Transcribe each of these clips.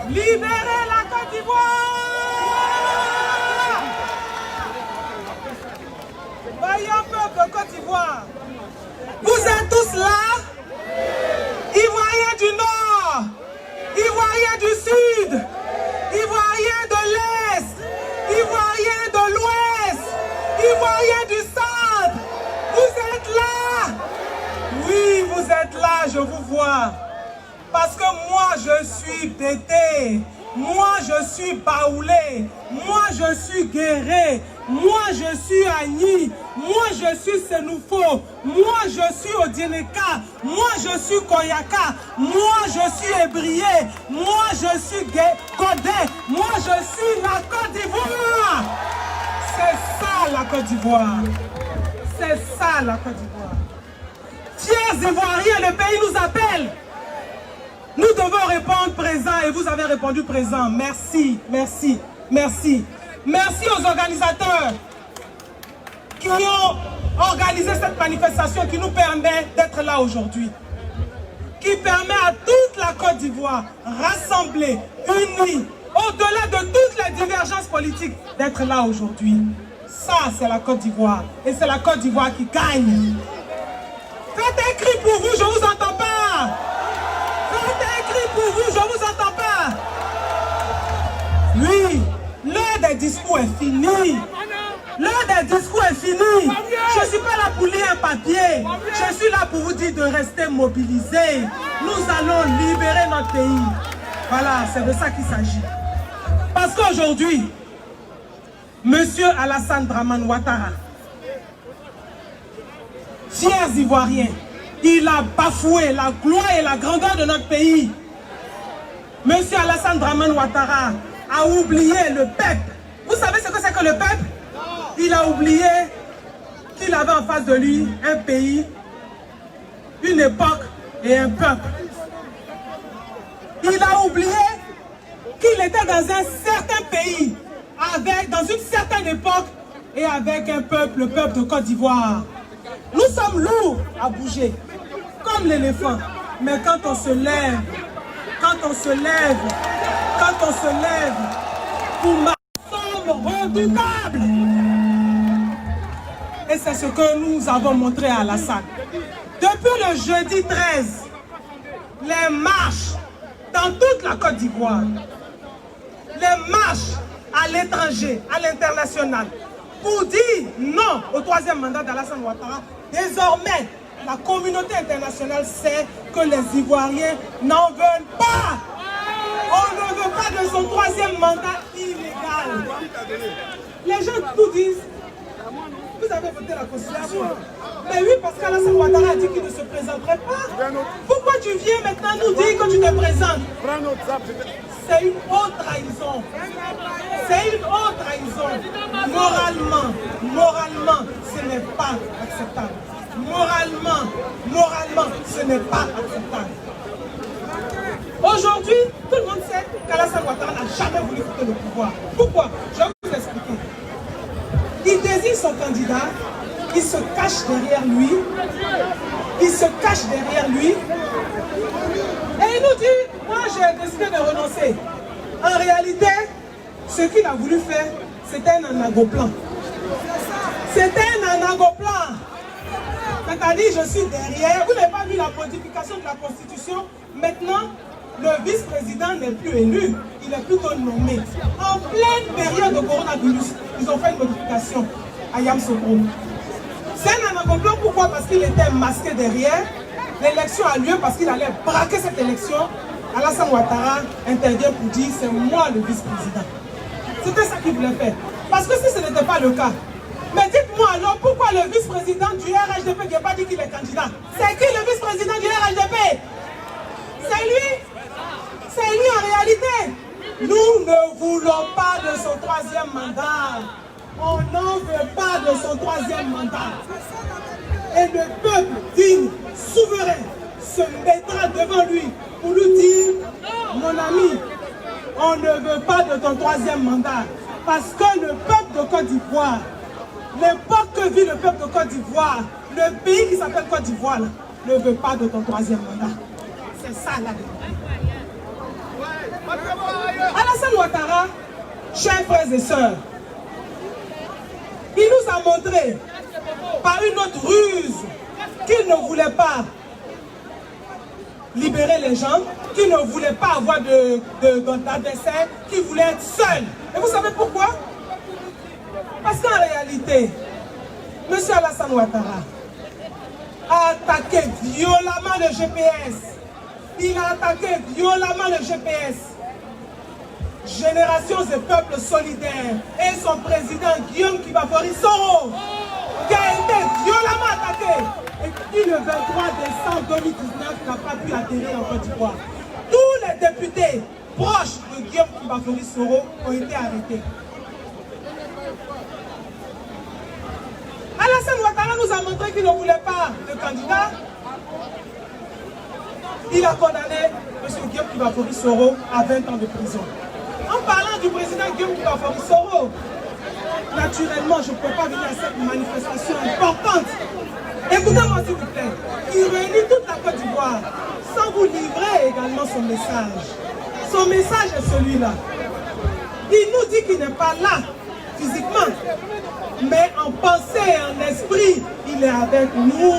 Libérez la Côte d'Ivoire! Voyons, peuple de Côte d'Ivoire, vous êtes tous là? Ivoiriens du Nord, Ivoiriens du Sud, Ivoiriens de l'Est, Ivoiriens de l'Ouest, Ivoiriens du Centre, vous êtes là? Oui, vous êtes là, je vous vois. Parce que moi, je suis pété. Moi, je suis baoulé. Moi, je suis guéré. Moi, je suis Agni. Moi, je suis Senoufo. Moi, je suis Odieneka. Moi, je suis Koyaka. Moi, je suis Ébrié. Moi, je suis Godé. Moi, je suis la Côte d'Ivoire. C'est ça, la Côte d'Ivoire. C'est ça, la Côte d'Ivoire. Chers Ivoiriens, le pays nous appelle. Nous devons répondre présent et vous avez répondu présent. Merci, merci, merci. Merci aux organisateurs qui ont organisé cette manifestation qui nous permet d'être là aujourd'hui. Qui permet à toute la Côte d'Ivoire, rassemblée, unie, au-delà de toutes les divergences politiques, d'être là aujourd'hui. Ça, c'est la Côte d'Ivoire. Et c'est la Côte d'Ivoire qui gagne. Faites un cri pour vous, je ne vous entends pas. Faites un cri pour vous, je ne vous entends pas. Oui, l'heure des discours est finie. L'heure des discours est finie. Je ne suis pas là pour lire un papier. Je suis là pour vous dire de rester mobilisés. Nous allons libérer notre pays. Voilà, c'est de ça qu'il s'agit. Parce qu'aujourd'hui, Monsieur Alassane Dramane Ouattara, chers Ivoiriens, il a bafoué la gloire et la grandeur de notre pays. Monsieur Alassane Dramane Ouattara a oublié le peuple. Vous savez ce que c'est que le peuple? Il a oublié qu'il avait en face de lui un pays, une époque et un peuple. Il a oublié qu'il était dans un certain pays, dans une certaine époque et avec un peuple, le peuple de Côte d'Ivoire. Nous sommes lourds à bouger, comme l'éléphant. Mais quand on se lève, pour marcher, nous sommes redoutables. Et c'est ce que nous avons montré à Alassane. Depuis le jeudi 13, les marches dans toute la Côte d'Ivoire, les marches à l'étranger, à l'international, pour dire non au troisième mandat d'Alassane Ouattara. Désormais, la communauté internationale sait que les Ivoiriens n'en veulent pas. On ne veut pas de son troisième mandat illégal. Les gens nous disent, vous avez voté la Constitution. Mais oui, parce qu'Alassane Ouattara a dit qu'il ne se présenterait pas. Pourquoi tu viens maintenant nous dire que tu te présentes? C'est une haute trahison. C'est une haute trahison. Moralement, ce n'est pas acceptable. Moralement, ce n'est pas acceptable. Aujourd'hui, tout le monde sait qu'Alassane Ouattara n'a jamais voulu quitter le pouvoir. Pourquoi? Je vais vous expliquer. Il désigne son candidat, il se cache derrière lui, et il nous dit, moi j'ai décidé de renoncer. En réalité, ce qu'il a voulu faire, c'était un anagoplan. C'est-à-dire, je suis derrière. Vous n'avez pas vu la modification de la Constitution. Maintenant, le vice-président n'est plus élu, il est plutôt nommé. En pleine période de coronavirus, ils ont fait une modification à Yamoussoukro. C'est un anagoplan, pourquoi? Parce qu'il était masqué derrière. L'élection a lieu parce qu'il allait braquer cette élection. Alassane Ouattara intervient pour dire c'est moi le vice-président. C'était ça qu'il voulait faire. Parce que si ce n'était pas le cas, mais dites-moi alors pourquoi le vice-président du RHDP qui n'a pas dit qu'il est candidat? C'est qui le vice-président du RHDP? C'est lui. C'est lui en réalité. Nous ne voulons pas de son troisième mandat. On n'en veut pas de son troisième mandat. Et le peuple digne, souverain, se mettra devant lui pour lui dire, mon ami, on ne veut pas de ton troisième mandat. Parce que le peuple de Côte d'Ivoire, l'époque que vit le peuple de Côte d'Ivoire, le pays qui s'appelle Côte d'Ivoire, ne veut pas de ton troisième mandat. C'est ça la vérité. Chers frères et sœurs, il nous a montré par une autre ruse qu'il ne voulait pas libérer les gens, qu'il ne voulait pas avoir d'adversaire, qu'il voulait être seul. Et vous savez pourquoi? Parce qu'en réalité, M. Alassane Ouattara a attaqué violemment le GPS. Il a attaqué violemment le GPS. Générations et peuples solidaires et son président Guillaume Kibafori Soro qui a été violemment attaqué et qui le 23 décembre 2019 n'a pas pu atterrir en Côte d'Ivoire. Tous les députés proches de Guillaume Kibafori Soro ont été arrêtés. Alassane Ouattara nous a montré qu'il ne voulait pas de candidat. Il a condamné M. Guillaume Kibafori Soro à 20 ans de prison. En parlant du président Guillaume Kibafori Soro, naturellement, je ne peux pas venir à cette manifestation importante. Écoutez-moi s'il vous plaît, qui réunit toute la Côte d'Ivoire, sans vous livrer également son message. Son message est celui-là. Il nous dit qu'il n'est pas là, physiquement, mais en pensée et en esprit, il est avec nous,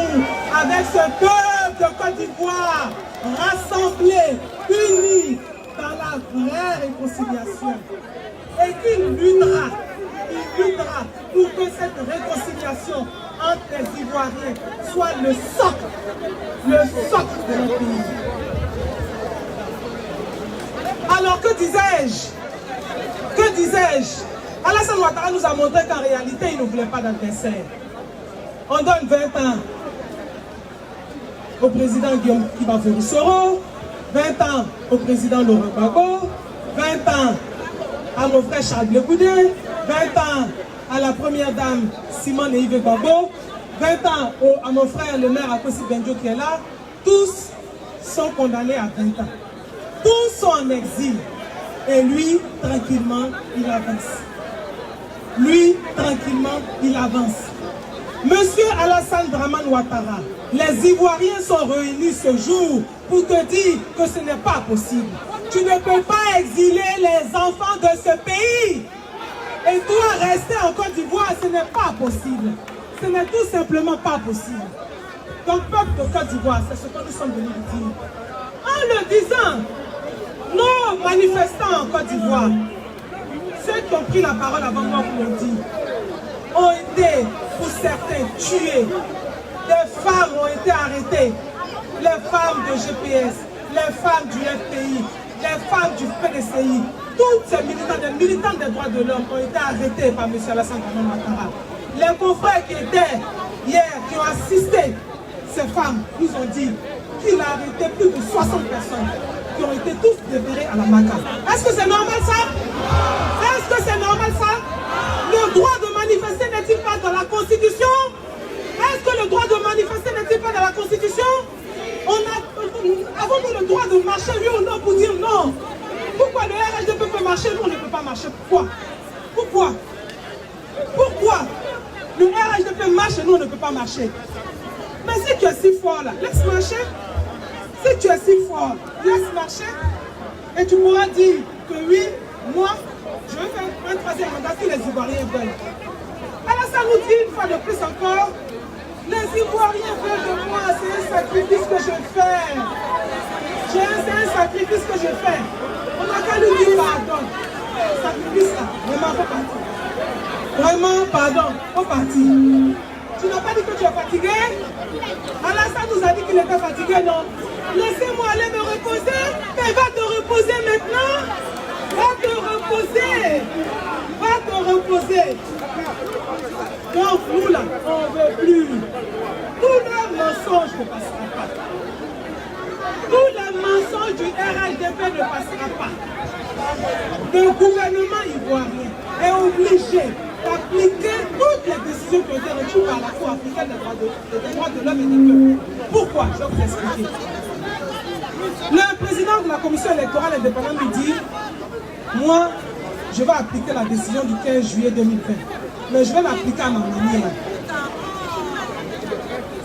avec ce peuple de Côte d'Ivoire, rassemblé, uni, dans la vraie réconciliation. Et qu'il luttera pour que cette réconciliation entre les Ivoiriens soit le socle de notre pays. Alors que disais-je? Alassane Ouattara nous a montré qu'en réalité, il ne voulait pas d'adversaire. On donne 20 ans au président Guillaume Kibafori Soro, 20 ans au président Laurent Gbagbo, 20 ans à mon frère Charles Blé Goudé, 20 ans à la première dame Simone Yves Gbagbo, 20 ans à mon frère le maire Akossi Benjo qui est là. Tous sont condamnés à 20 ans. Tous sont en exil. Et lui, tranquillement, il avance. Lui, tranquillement, il avance. Monsieur Alassane Dramane Ouattara, les Ivoiriens sont réunis ce jour pour te dire que ce n'est pas possible. Tu ne peux pas exiler les enfants de ce pays. Et toi, rester en Côte d'Ivoire, ce n'est pas possible. Ce n'est tout simplement pas possible. Donc, peuple de Côte d'Ivoire, c'est ce que nous sommes venus dire. En le disant, nos manifestants en Côte d'Ivoire, ceux qui ont pris la parole avant moi pour le dire, ont été, pour certains, tués. Des femmes ont été arrêtées. Les femmes de GPS, les femmes du FPI, les femmes du PDCI, toutes ces militants des droits de l'homme ont été arrêtés par M. Alassane Dramane Ouattara. Les confrères qui étaient hier, qui ont assisté ces femmes, nous ont dit qu'il a arrêté plus de 60 personnes qui ont été tous déférés à la MACA. Est-ce que c'est normal ça? Est-ce que c'est normal ça? Le droit de manifester n'est-il pas dans la Constitution? Est-ce que le droit de manifester n'est-il pas dans la Constitution? Avons-nous le droit de marcher, oui ou non, pour dire non? Pourquoi le RHDP peut marcher, nous on ne peut pas marcher? Pourquoi? Pourquoi le RHDP marche et nous on ne peut pas marcher? Mais si tu es si fort là, laisse marcher. Si tu es si fort, laisse marcher. Et tu pourras dire que oui, moi, je vais faire un troisième mandat si les Ivoiriens veulent. Alors ça nous dit une fois de plus encore, les Ivoiriens veulent de moi, c'est un sacrifice que je fais. C'est un sacrifice que je fais. On n'a qu'à lui dire pardon. Sacrifice là, vraiment, faut partir. Vraiment, pardon, faut partir. Tu n'as pas dit que tu es fatigué? Alassane nous a dit qu'il était fatigué, non? Laissez-moi aller me reposer. Mais va te reposer maintenant. Va te reposer. Va te reposer. Donc nous là, on ne veut plus. Tous les mensonges ne passera pas. Tous les mensonges du RHDP ne passera pas. Le gouvernement ivoirien est obligé d'appliquer toutes les décisions qui ont été retenues par la Cour africaine des droits de l'homme et des peuples. Pourquoi? Je vais vous expliquer. Le président de la commission électorale indépendante nous dit, moi, je vais appliquer la décision du 15 juillet 2020, mais je vais l'appliquer à ma manière.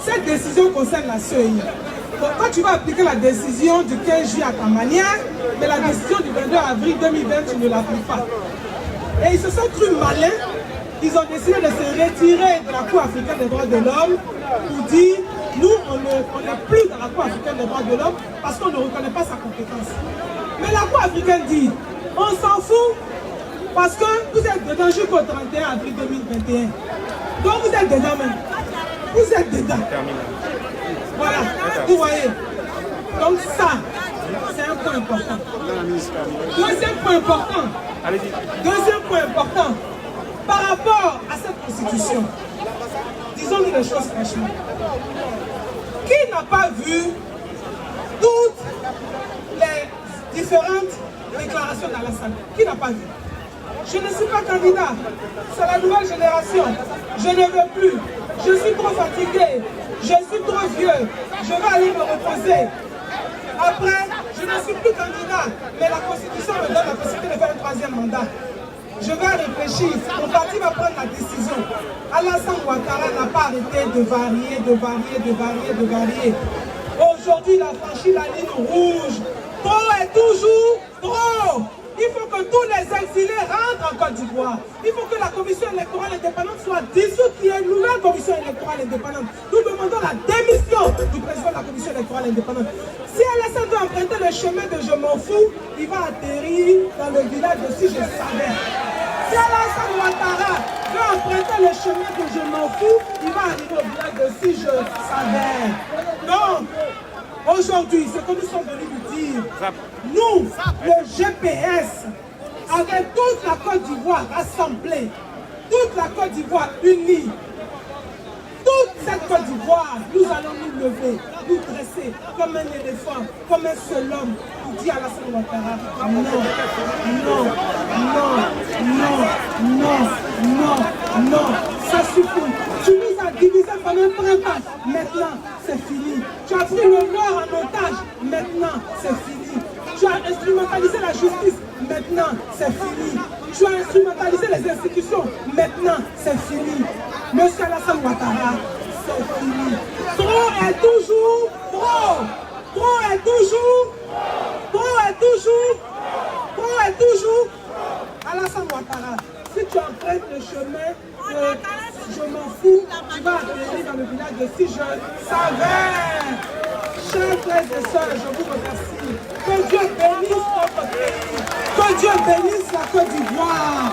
Cette décision concerne la CEI. Donc, quand tu vas appliquer la décision du 15 juillet à ta manière, mais la décision du 22 avril 2020, tu ne l'appliques pas. Et ils se sont crus malins. Ils ont décidé de se retirer de la Cour africaine des droits de l'homme pour dire, nous, on n'est plus dans la Cour africaine des droits de l'homme parce qu'on ne reconnaît pas sa compétence. Mais la Cour africaine dit, on s'en fout parce que vous êtes dedans jusqu'au 31 avril 2021. Donc vous êtes dedans même. Vous êtes dedans. Voilà, vous voyez. Donc ça, c'est un point important. Deuxième point important. Deuxième point important. Par rapport à cette constitution, disons-nous les choses franchement. Qui n'a pas vu toutes les différentes déclarations d'Alassane? Qui n'a pas vu? Je ne suis pas candidat. C'est la nouvelle génération. Je ne veux plus. Je suis trop fatigué. Je suis trop vieux. Je vais aller me reposer. Après, je ne suis plus candidat. Mais la Constitution me donne la possibilité de faire un troisième mandat. Je vais réfléchir. Mon parti va prendre la décision. Alassane Ouattara n'a pas arrêté de varier. Aujourd'hui, il a franchi la ligne rouge. Trop est toujours trop. Il faut que tous les exilés rentrent en Côte d'Ivoire. Il faut que la commission électorale indépendante soit dissoute. Il y a une nouvelle commission électorale indépendante. Nous demandons la démission du président de la commission électorale indépendante. Si Alassane doit emprunter le chemin de Je m'en fous, il va atterrir dans le village de Si je savais. Si Alassane Ouattara veut emprunter le chemin de Je m'en fous, il va arriver au village de Si je savais. Donc, aujourd'hui, ce que nous sommes venus vous dire, nous, le GPS, avec toute la Côte d'Ivoire rassemblée, toute la Côte d'Ivoire unie, toute cette Côte d'Ivoire, nous allons nous lever, nous dresser comme un éléphant, comme un seul homme, pour dire à Alassane Ouattara, non, non, non, non, non, non, ça suffit. Tu nous as divisés pendant 30 ans, maintenant c'est fini. Tu as pris le Nord en otage, maintenant c'est fini. Tu as instrumentalisé la justice, maintenant c'est fini. Tu as instrumentalisé les institutions, maintenant c'est fini. Monsieur Alassane Ouattara, c'est fini. Trop est toujours trop. Trop est toujours. Trop est toujours. Trop est toujours. Alassane Ouattara, si tu empruntes le chemin de Je m'en fous, tu vas atterrir dans le village de Si je savais. Chers frères et sœurs, je vous remercie. Que Dieu bénisse notre pays. Que Dieu bénisse la Côte d'Ivoire.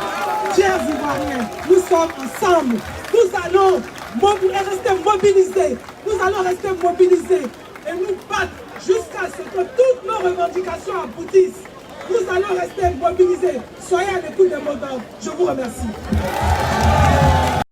Chers Ivoiriens, nous sommes ensemble. Nous allons rester mobilisés. Nous allons rester mobilisés et nous battre jusqu'à ce que toutes nos revendications aboutissent. Nous allons rester mobilisés. Soyez à l'écoute des mots d'ordre. Je vous remercie.